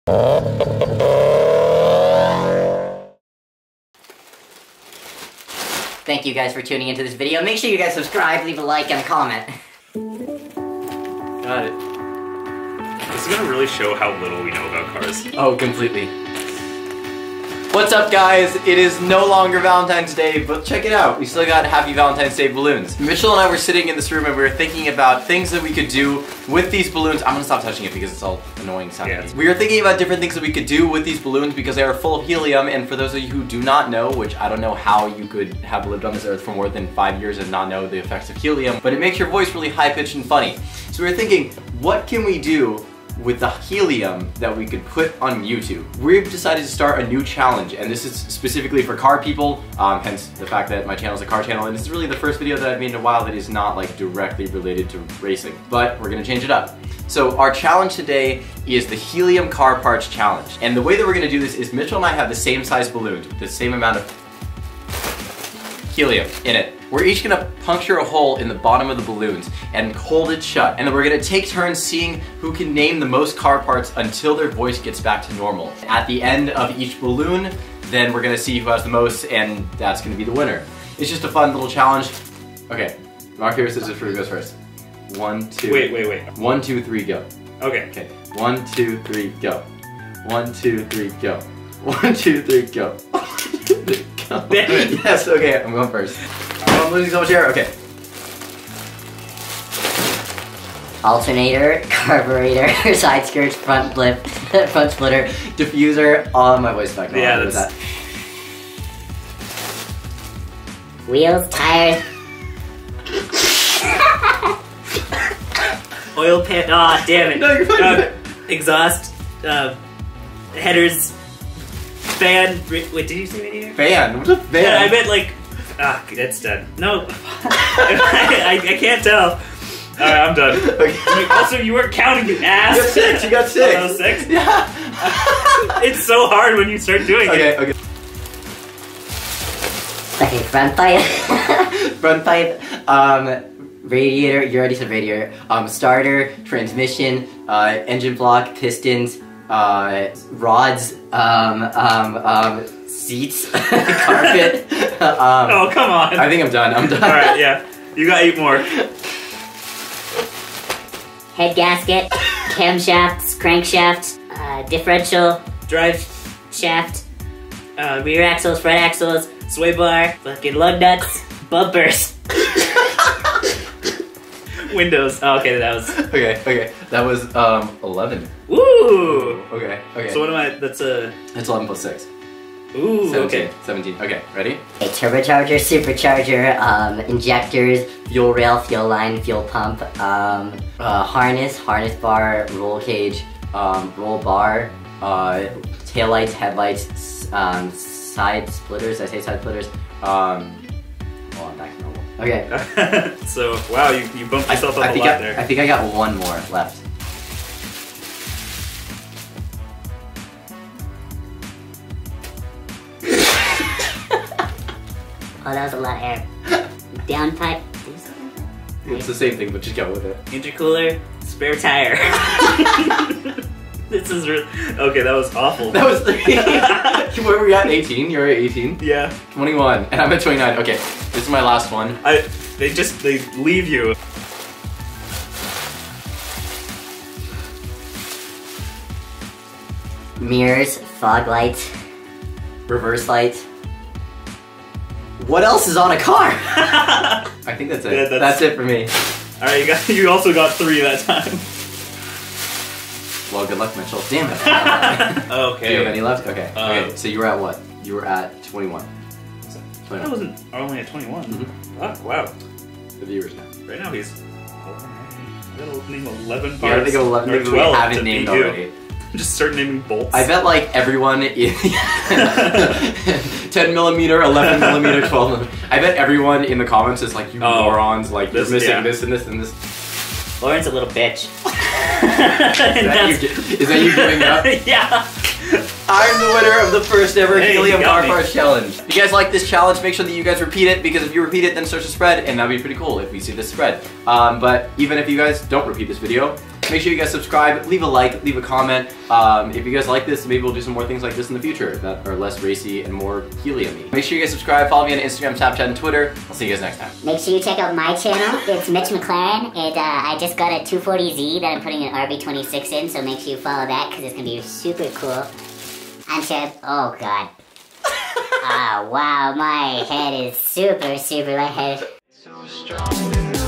Thank you guys for tuning into this video. Make sure you guys subscribe, leave a like, and a comment. Got it. This is gonna really show how little we know about cars. Oh, completely. What's up, guys? It is no longer Valentine's Day, but check it out. We still got Happy Valentine's Day balloons. Mitchell and I were sitting in this room and we were thinking about things that we could do with these balloons. I'm gonna stop touching it because it's all annoying sounding. Yeah. We were thinking about different things that we could do with these balloons because they are full of helium, and for those of you who do not know, which I don't know how you could have lived on this earth for more than 5 years and not know the effects of helium, but it makes your voice really high-pitched and funny. So we were thinking, what can we do with the helium that we could put on YouTube? We've decided to start a new challenge, and this is specifically for car people, hence the fact that my channel is a car channel, and this is really the first video that I've made in a while that is not like directly related to racing, but we're gonna change it up. So our challenge today is the Helium Car Parts Challenge, and the way that we're gonna do this is Mitchell and I have the same size balloons, the same amount of helium in it. We're each gonna puncture a hole in the bottom of the balloons and hold it shut. And then we're gonna take turns seeing who can name the most car parts until their voice gets back to normal. At the end of each balloon, then we're gonna see who has the most, and that's gonna be the winner. It's just a fun little challenge. Okay, rock, paper, scissors, who goes first? 1, 2. Wait. 1, 2, 3, go. Okay. Okay, 1, 2, 3, go. 1, 2, 3, go. 1, 2, 3, go. Damn it. Yes, okay, I'm going first. I'm losing so much air, okay. Alternator, carburetor, side skirts, front flip, front splitter, diffuser, all of my voice back now. Yeah, that's that. Wheels, tires. Oil pan. Aw, damn it. No, you're fine. Exhaust. Headers. Fan. Wait, did you say radiator? Fan? What's a fan? Yeah, I meant like. Ah, it's done. No. I can't tell. Alright, I'm done. Okay. Also, you weren't counting, you ass. You got 6, you got 6. Oh, that was 6? Yeah. It's so hard when you start doing it. Okay. Okay, front pipe. Front pipe, radiator, you already said radiator. Starter, transmission, engine block, pistons, rods, seats, carpet. Oh, come on. I think I'm done. Alright, yeah. You got 8 more. Head gasket, camshafts, crankshaft, differential, Drive shaft, rear axles, front axles, sway bar, fucking lug nuts, bumpers. Windows. Oh, okay, that was... Okay. That was, 11. Ooh! Okay. So what am I... That's a... It's 11 plus 6. Ooh, 17. okay. 17. Okay, ready? a turbocharger, supercharger, injectors, fuel rail, fuel line, fuel pump, harness bar, roll cage, roll bar, taillights, headlights, side splitters. I say side splitters. Well, I'm back to normal. Okay. So, wow, you bumped yourself up a lot there. I think I got 1 more left. Oh, that was a lot of air. Downpipe. It's the same thing, but just go with it. Intercooler, spare tire. This is really... Okay, that was awful. That was 3. Where were we at? 18? You're at 18? Yeah. 21. And I'm at 29. Okay, this is my last one. They leave you. Mirrors, fog lights, reverse lights. What else is on a car? I think that's it. Yeah, that's it for me. Alright, you also got 3 that time. Well, good luck, Mitchell. Damn it. Okay. Do you have any left? Okay. Okay, so you were at what? You were at 21. I wasn't only at 21. Fuck, wow. The viewers now. Right now he's... I gotta name 11 parts. Yeah, I think 11 or maybe 12 we haven't to named beat you. already. Just start naming bolts. I bet like everyone in 10 millimeter, 11 millimeter, 12 millimeter. I bet everyone in the comments is like, you morons, like you're missing this and this and this. Lauren's a little bitch. Is that you giving up? Yeah. I'm the winner of the first ever Helium Car me. Parts Challenge. If you guys like this challenge, make sure that you guys repeat it, because if you repeat it, then it starts to spread, and that'd be pretty cool if we see this spread. But even if you guys don't repeat this video, Make sure you guys subscribe, leave a like, leave a comment. If you guys like this, maybe we'll do some more things like this in the future that are less racy and more helium-y. Make sure you guys subscribe, follow me on Instagram, Snapchat, and Twitter. I'll see you guys next time. Make sure you check out my channel. It's Mitch McLaren. I just got a 240Z that I'm putting an RB26 in, so make sure you follow that because it's going to be super cool. I'm Chef. Oh, God. Ah, wow, my head is super, my head. So strong.